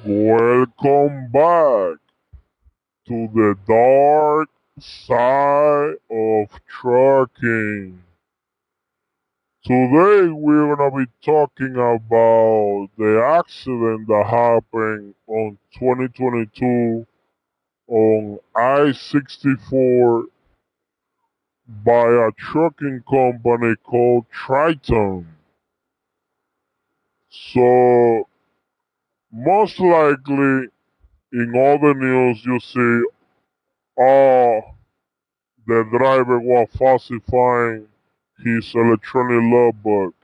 Welcome back to the dark side of trucking. Today we're gonna be talking about the accident that happened on 2022 on I-64 by a trucking company called Triton. So most likely in all the news you see, oh, the driver was falsifying his electronic logbook.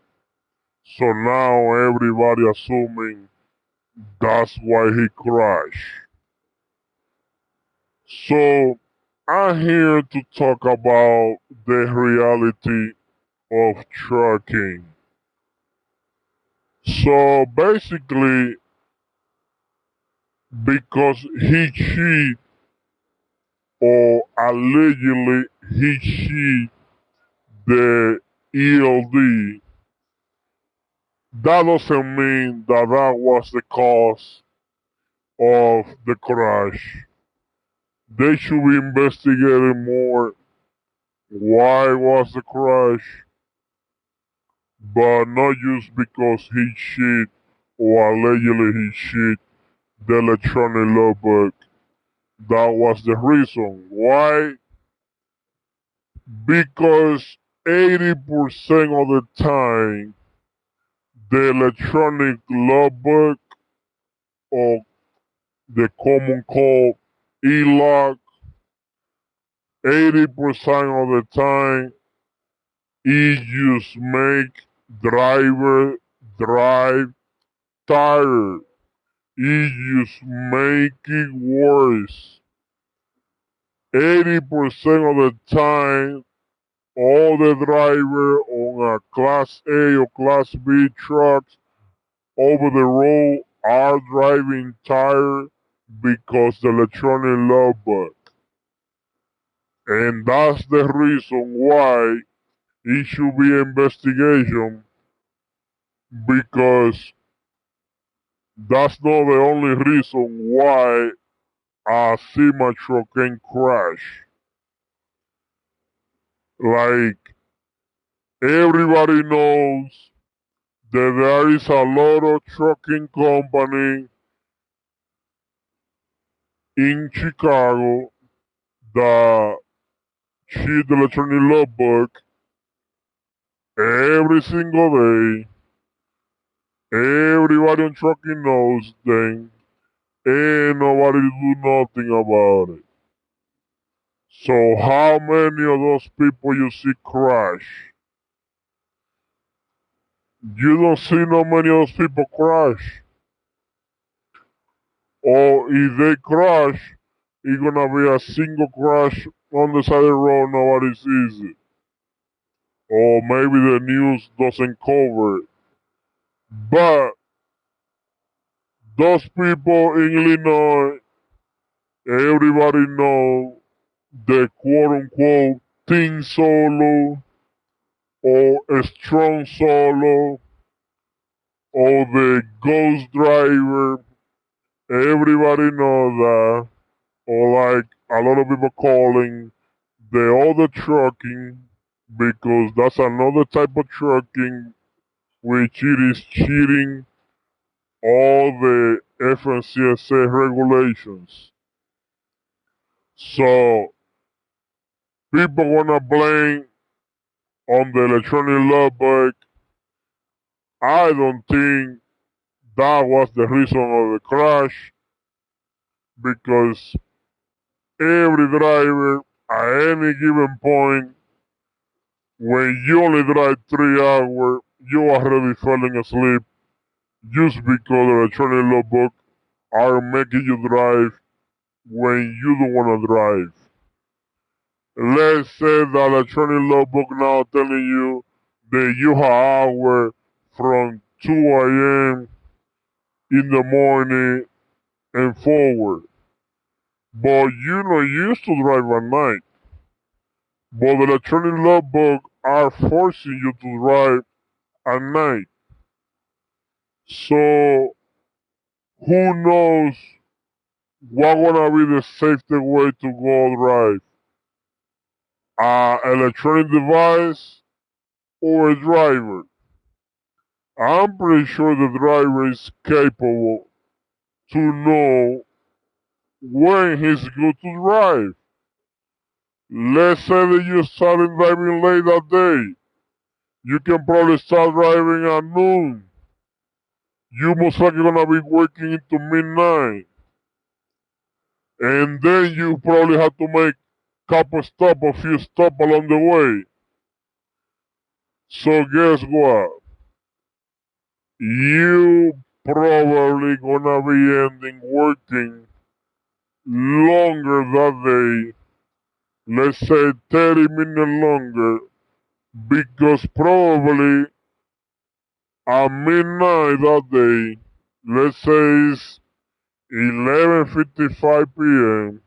So now everybody assuming that's why he crashed. So I'm here to talk about the reality of trucking. So basically, because he cheated or allegedly he cheated the ELD, that doesn't mean that that was the cause of the crash. They should be investigating more why was the crash, but not just because he cheated or allegedly he cheated the electronic logbook. That was the reason. Why? Because 80% of the time, the electronic logbook or the common called e-log, 80% of the time, it just make driver drive tired. It just make it worse. 80% of the time, all the driver on a Class A or Class B trucks over the road are driving tired because the electronic logbook. And that's the reason why it should be investigation, because that's not the only reason why a semi truck can crash. Like everybody knows that there is a lot of trucking company in Chicago that cheat the electronic logbook every single day. Everybody on trucking knows them, and nobody do nothing about it. So how many of those people you see crash? You don't see no many of those people crash. Or if they crash, it's gonna be a single crash on the side of the road, nobody sees it. Or maybe the news doesn't cover it. But those people in Illinois, everybody know the quote unquote Team Solo or a Strong Solo or the Ghost Driver. Everybody know that. Or like a lot of people calling the other trucking, because that's another type of trucking which it is cheating all the FNCSA regulations. So people wanna blame on the electronic logbook. I don't think that was the reason of the crash, because every driver at any given point, when you only drive 3 hours, you already falling asleep just because the electronic logbook are making you drive when you don't want to drive. Let's say the electronic logbook now telling you that you have hours from 2 a.m. in the morning and forward. But you're not used to drive at night. But the electronic logbook are forcing you to drive at night. So who knows what gonna be the safest way to go drive? Electronic device or a driver? I'm pretty sure the driver is capable to know when he's good to drive. Let's say that you started driving late that day. You can probably start driving at noon. You most likely gonna be working into midnight. And then you probably have to make a few stops along the way. So guess what? You probably gonna be ending working longer that day. Let's say 30 minutes longer. Because probably at midnight that day, let's say it's 11:55 p.m.,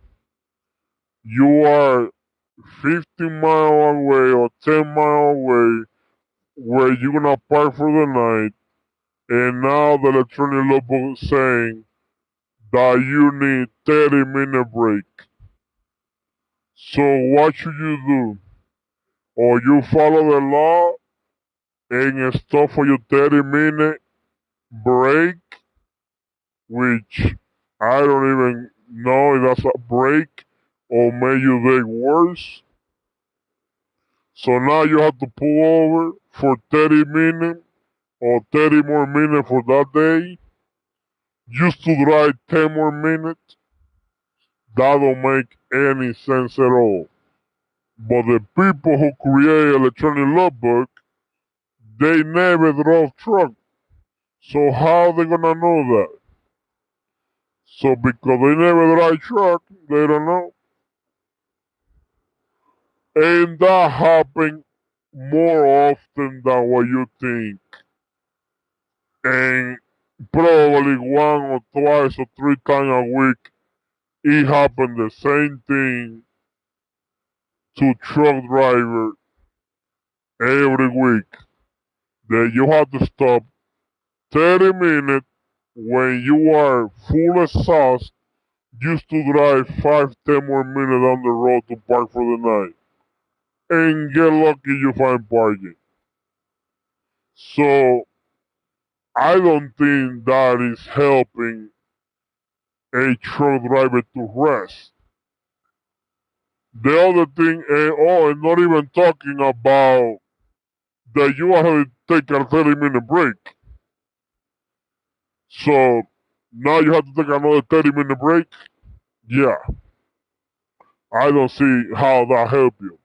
you are 50 miles away or 10 miles away where you're gonna park for the night, and now the electronic logbook is saying that you need 30-minute break. So what should you do? Or you follow the law and stop for your 30-minute break, which I don't even know if that's a break or may you make worse. So now you have to pull over for 30 minutes or 30 more minutes for that day, just to drive 10 more minutes. That don't make any sense at all. But the people who create electronic logbook, they never drove truck. So how they gonna know that? So because they never drive truck, they don't know. And that happens more often than what you think. And probably one or twice or three times a week, it happens the same thing to truck driver every week. That you have to stop 30 minutes when you are full exhaust just to drive 5-10 more minutes down the road to park for the night. And get lucky you find parking. So I don't think that is helping a truck driver to rest. The other thing, and not even talking about that you have to take a 30-minute break. So now you have to take another 30-minute break? Yeah. I don't see how that help you.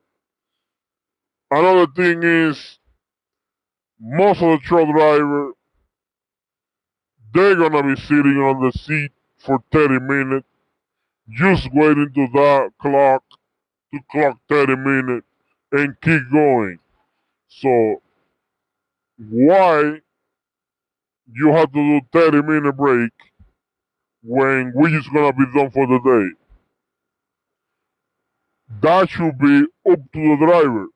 Another thing is, most of the truck drivers, they're gonna be sitting on the seat for 30 minutes, just waiting to that clock to clock 30 minutes and keep going. So why you have to do 30-minute break when we just gonna be done for the day? That should be up to the driver.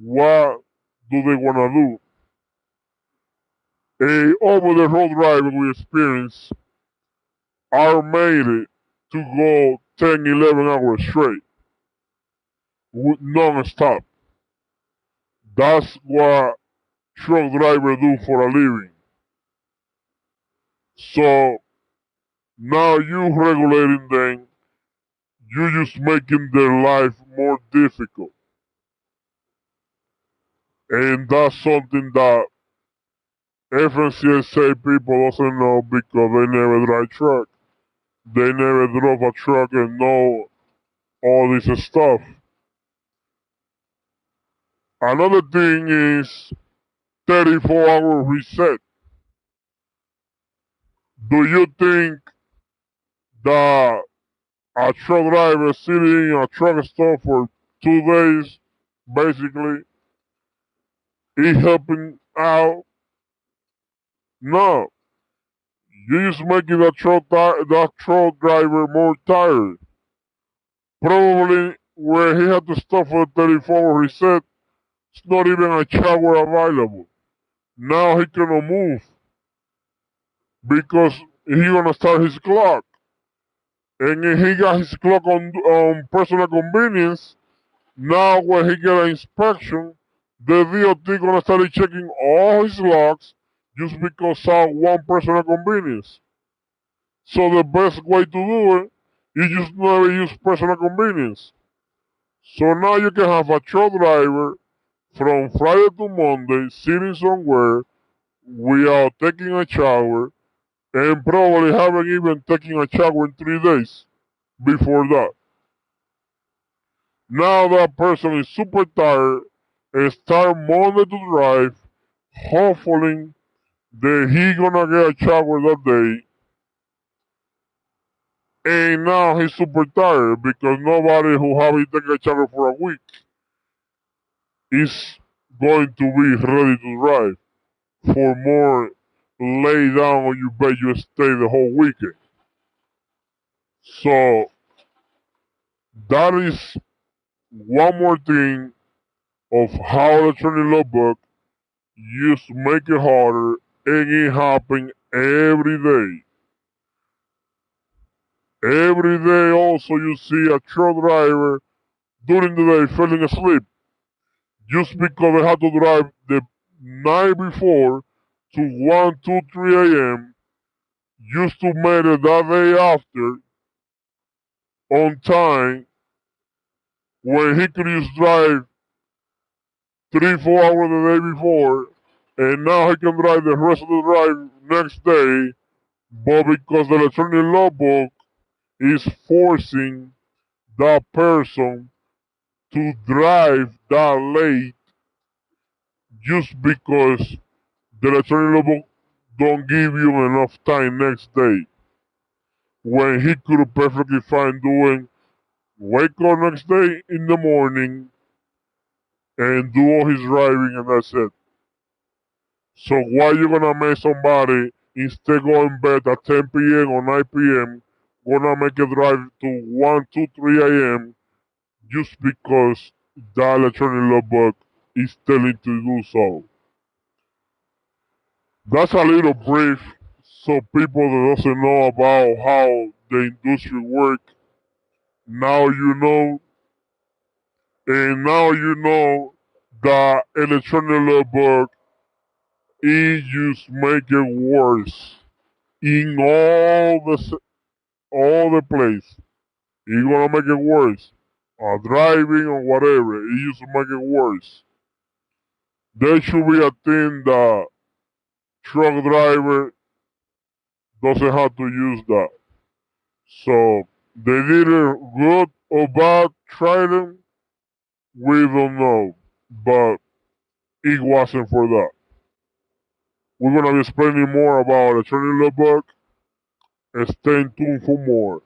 What do they wanna do? A over-the-road driver we experience are made to go 10, 11 hours straight, non-stop. That's what truck drivers do for a living. So now you regulating them, you just making their life more difficult. And that's something that FNCSA people doesn't know because they never drive truck. They never drove a truck and know all this stuff. Another thing is 34-hour reset. Do you think that a truck driver sitting in a truck stop for 2 days, basically, is helping out? No. You're just making that truck driver more tired. Probably where he had to stop for the 34-hour reset, it's not even a shower available. Now he cannot move because he gonna start his clock. And if he got his clock on personal convenience, now when he get an inspection, the DOT gonna start checking all his logs just because of one personal convenience. So the best way to do it is just never use personal convenience. So now you can have a truck driver from Friday to Monday sitting somewhere without taking a shower and probably haven't even taken a shower in 3 days before that. Now that person is super tired and start Monday to drive, hopefully that he gonna get a shower that day. And now he's super tired because nobody who haven't taken a shower for a week is going to be ready to drive for more lay down on your bed you stay the whole weekend. So that is one more thing of how the training logbook used to make it harder, and it happen every day. Every day also you see a truck driver during the day falling asleep just because they had to drive the night before to 1, 2, 3 a.m. just to make it that day after on time when he could just drive 3, 4 hours the day before, and now he can drive the rest of the drive next day, but because the electronic logbook is forcing that person to drive that late just because the electronic logbook don't give you enough time next day, when he could perfectly fine doing wake up next day in the morning and do all his driving and that's it. So why you gonna make somebody instead going bed at 10 p.m. or 9 p.m. gonna make a drive to 1, 2, 3 a.m. just because the electronic logbook is telling to do so? That's a little brief so people that doesn't know about how the industry work. Now you know, and now you know that electronic logbook is just make it worse in all the place. It's gonna make it worse. Driving or whatever, it used to make it worse. There should be a thing that truck driver doesn't have to use that. So they did it good or bad, try them, we don't know. But it wasn't for that. We're gonna be explaining more about the training logbook and stay tuned for more.